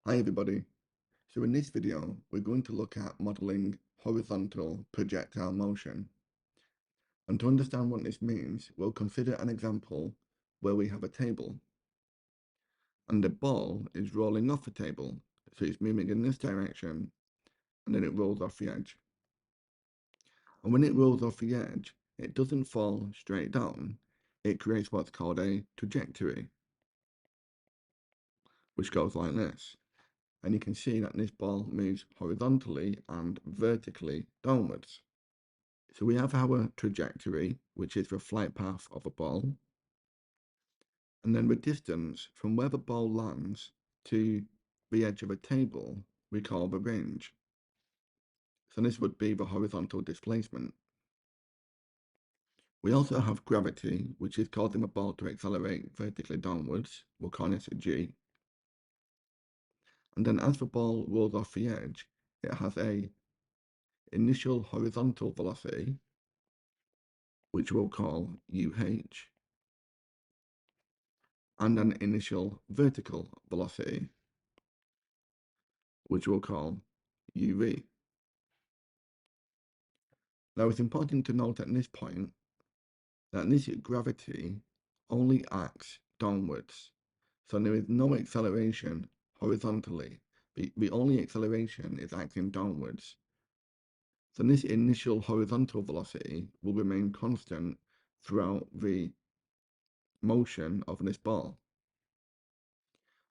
Hi everybody. So in this video, we're going to look at modeling horizontal projectile motion. And to understand what this means, we'll consider an example where we have a table and the ball is rolling off the table. So it's moving in this direction and then it rolls off the edge. And when it rolls off the edge, it doesn't fall straight down. It creates what's called a trajectory, which goes like this. And you can see that this ball moves horizontally and vertically downwards. So we have our trajectory, which is the flight path of a ball, and then the distance from where the ball lands to the edge of a table we call the range. So this would be the horizontal displacement. We also have gravity, which is causing the ball to accelerate vertically downwards. We'll call this G. And then as the ball rolls off the edge, it has a initial horizontal velocity, which we'll call UH, and an initial vertical velocity, which we'll call UV. Now it's important to note at this point that this gravity only acts downwards, so there is no acceleration horizontally. The only acceleration is acting downwards. So this initial horizontal velocity will remain constant throughout the motion of this ball.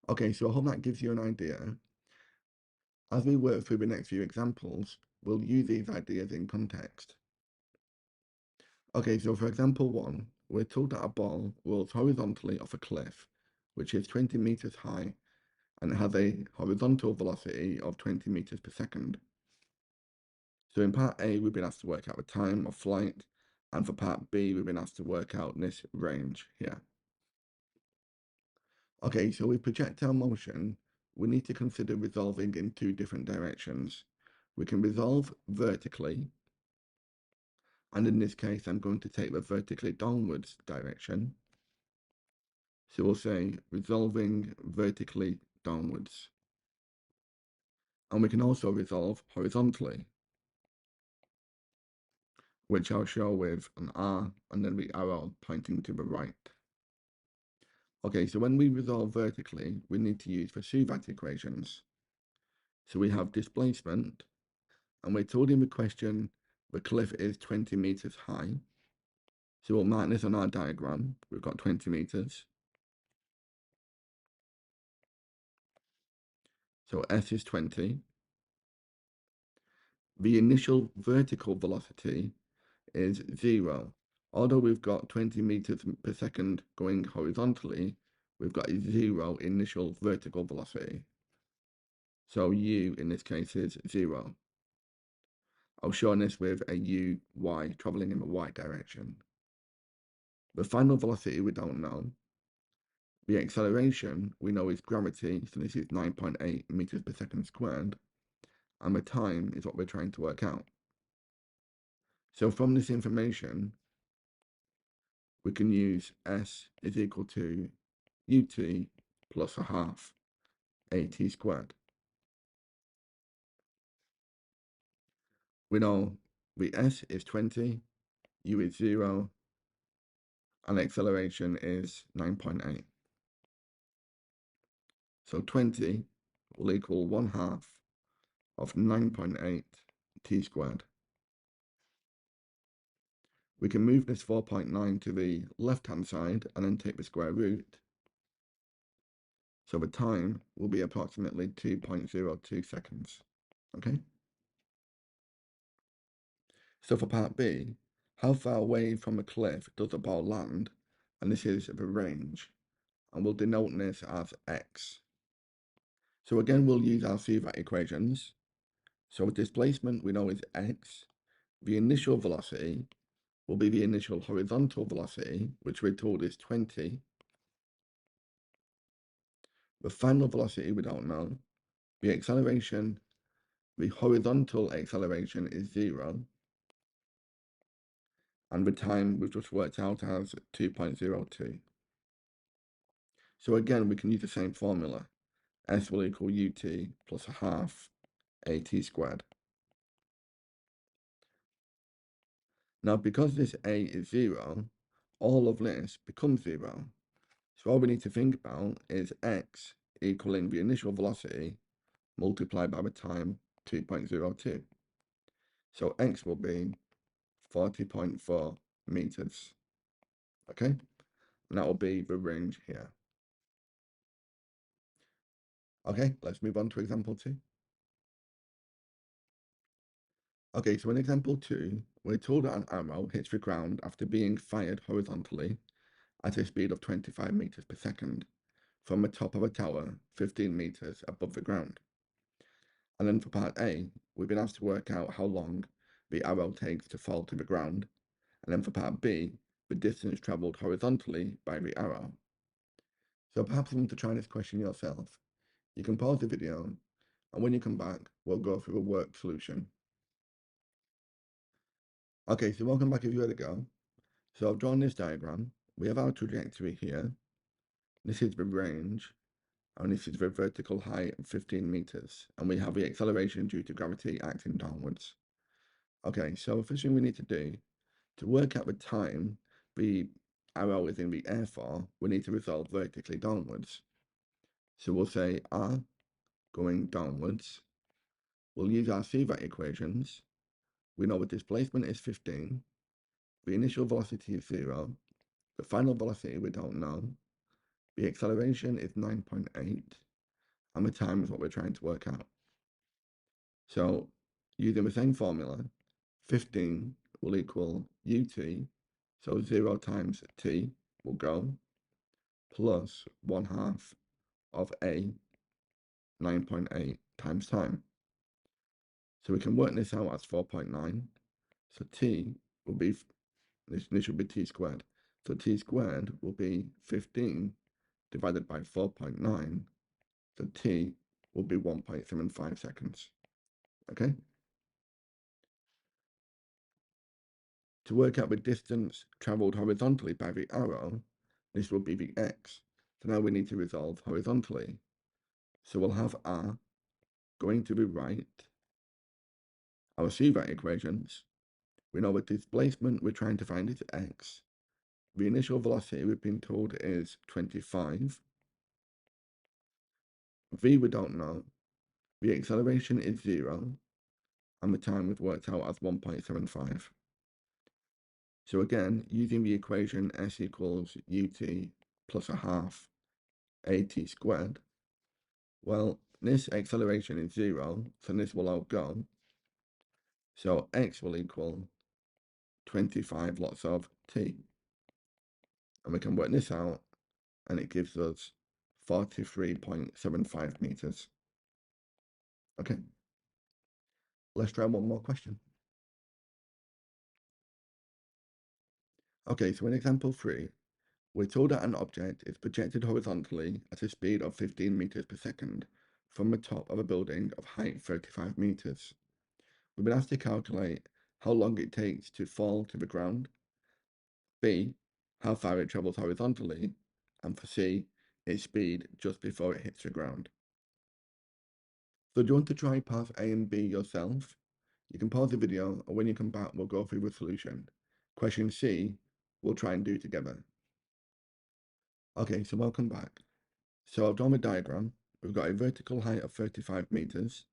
Okay, so I hope that gives you an idea. As we work through the next few examples, we'll use these ideas in context. Okay, so for example 1, we're told that a ball rolls horizontally off a cliff, which is 20 meters high, and it has a horizontal velocity of 20 meters per second. So in part A, we've been asked to work out the time of flight, and for part B, we've been asked to work out this range here. Okay, so with projectile motion, we need to consider resolving in two different directions. We can resolve vertically, and in this case, I'm going to take the vertically downwards direction. So we'll say resolving vertically downwards. And we can also resolve horizontally, which I'll show with an R and then the arrow pointing to the right. Okay, so when we resolve vertically, we need to use the Suvat equations. So we have displacement, and we're told in the question the cliff is 20 meters high. So we'll mark this on our diagram. We've got 20 meters. So S is 20. The initial vertical velocity is 0. Although we've got 20 meters per second going horizontally, we've got a 0 initial vertical velocity. So U in this case is 0. I'll show this with a UY traveling in the Y direction. The final velocity we don't know. The acceleration we know is gravity, so this is 9.8 meters per second squared. And the time is what we're trying to work out. So from this information, we can use S is equal to UT plus a half AT squared. We know the S is 20, U is 0, and acceleration is 9.8. So 20 will equal 1/2 of 9.8 t squared. We can move this 4.9 to the left-hand side and then take the square root. So the time will be approximately 2.02 seconds. Okay? So for part B, how far away from the cliff does the ball land? And this is the range. And we'll denote this as x. So again, we'll use our Suvat equations. So displacement we know is x. The initial velocity will be the initial horizontal velocity, which we're told is 20. The final velocity we don't know. The acceleration, the horizontal acceleration is 0. And the time we've just worked out as 2.02. So again, we can use the same formula. S will equal ut plus a half at squared. Now, because this a is 0, all of this becomes 0. So all we need to think about is x equaling the initial velocity multiplied by the time 2.02. So x will be 40.4 meters. Okay, and that will be the range here. Okay, let's move on to example 2. Okay, so in example 2, we're told that an arrow hits the ground after being fired horizontally at a speed of 25 meters per second from the top of a tower 15 meters above the ground. And then for part A, we've been asked to work out how long the arrow takes to fall to the ground. And then for part B, the distance travelled horizontally by the arrow. So perhaps you want to try this question yourself. You can pause the video, and when you come back, we'll go through a worked solution. Okay, so welcome back if you're ready to go. So I've drawn this diagram. We have our trajectory here. This is the range, and this is the vertical height of 15 meters. And we have the acceleration due to gravity acting downwards. Okay, so the first thing we need to do, to work out the time the arrow is in the air for, we need to resolve vertically downwards. So we'll say r going downwards. We'll use our CVAT equations. We know the displacement is 15. The initial velocity is 0. The final velocity we don't know. The acceleration is 9.8. And the time is what we're trying to work out. So using the same formula, 15 will equal ut. So 0 times t will go plus 1/2 of a 9.8 times time. So we can work this out as 4.9. So t will be, this will be t squared. So t squared will be 15 divided by 4.9. So t will be 1.75 seconds. Okay? To work out the distance travelled horizontally by the arrow, this will be the x. So now we need to resolve horizontally. So we'll have r going to the right. Our CVAT equations, we know the displacement we're trying to find is x. The initial velocity we've been told is 25. V we don't know. The acceleration is 0. And the time we've worked out as 1.75. So again, using the equation s equals ut plus a half at squared, well, this acceleration is 0, so this will all go. So x will equal 25 lots of t. And we can work this out, and it gives us 43.75 meters. Okay, let's try one more question. Okay, so in example 3, we're told that an object is projected horizontally at a speed of 15 meters per second from the top of a building of height 35 meters. We've been asked to calculate how long it takes to fall to the ground, B, how far it travels horizontally, and for C, its speed just before it hits the ground. So do you want to try path A and B yourself? You can pause the video, and when you come back, we'll go through the solution. Question C, we'll try and do together. Okay, so welcome back. So I've drawn a diagram. We've got a vertical height of 35 meters,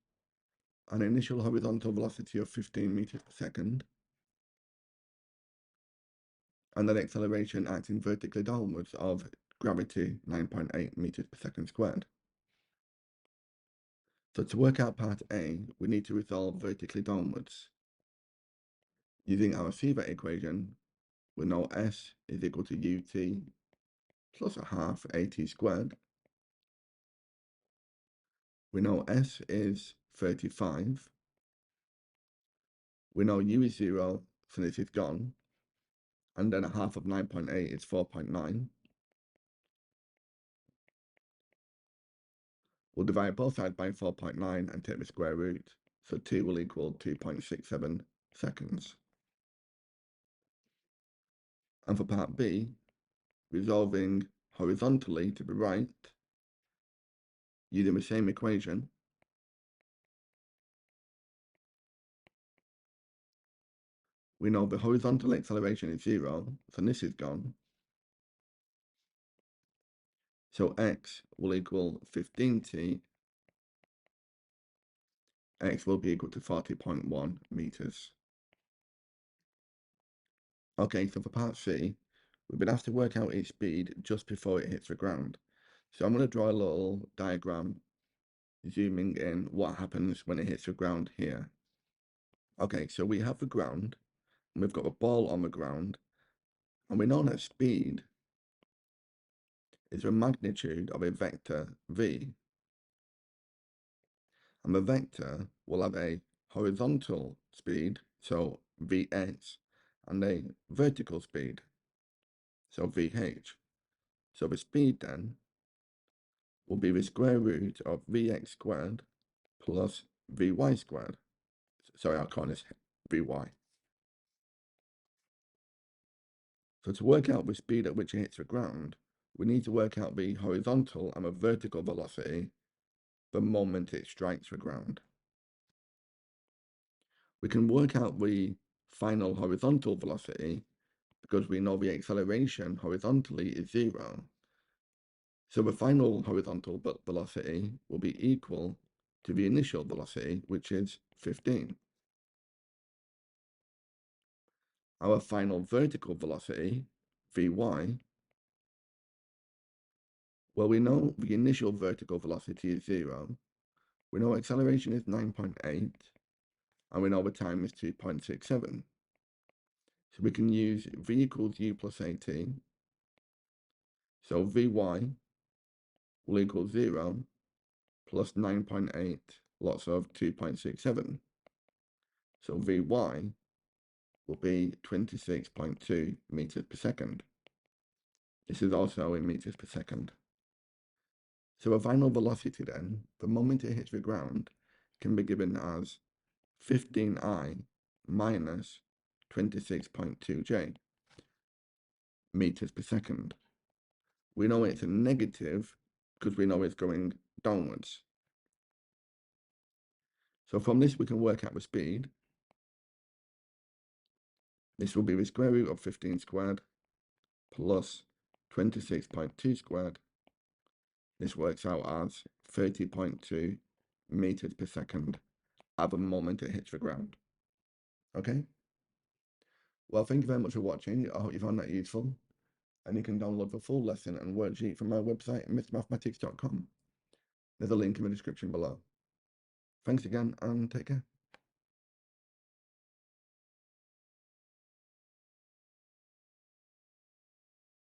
an initial horizontal velocity of 15 meters per second, and an acceleration acting vertically downwards of gravity 9.8 meters per second squared. So to work out part A, we need to resolve vertically downwards. Using our CVAT equation, we know S is equal to ut plus a half at squared. We know S is 35. We know u is 0, so this is gone. And then a half of 9.8 is 4.9. We'll divide both sides by 4.9 and take the square root, so t will equal 2.67 seconds. And for part B, resolving horizontally to the right, using the same equation, we know the horizontal acceleration is 0, so this is gone. So x will equal 15t, x will be equal to 40.1 meters. Okay, so for part C, we've been asked to work out its speed just before it hits the ground. So I'm going to draw a little diagram zooming in what happens when it hits the ground here. Okay, so we have the ground, and we've got a ball on the ground, and we know that speed is the magnitude of a vector v, and the vector will have a horizontal speed, so vx, and a vertical speed, so vh. So the speed then will be the square root of vx squared plus vy squared. Sorry, I'll call this vy. So to work out the speed at which it hits the ground, we need to work out the horizontal and the vertical velocity the moment it strikes the ground. We can work out the final horizontal velocity because we know the acceleration horizontally is 0. So the final horizontal velocity will be equal to the initial velocity, which is 15. Our final vertical velocity, Vy, well, we know the initial vertical velocity is 0. We know acceleration is 9.8, and we know the time is 2.67. So we can use V equals U plus AT. So Vy will equal 0 plus 9.8 lots of 2.67. So Vy will be 26.2 meters per second. This is also in meters per second. So a final velocity then, the moment it hits the ground, can be given as 15I minus 26.2j meters per second. We know it's a negative because we know it's going downwards. So from this we can work out the speed. This will be the square root of 15 squared plus 26.2 squared. This works out as 30.2 meters per second at the moment it hits the ground. Okay? Well, thank you very much for watching. I hope you found that useful. And you can download the full lesson and worksheet from my website, mrmathematics.com. There's a link in the description below. Thanks again, and take care.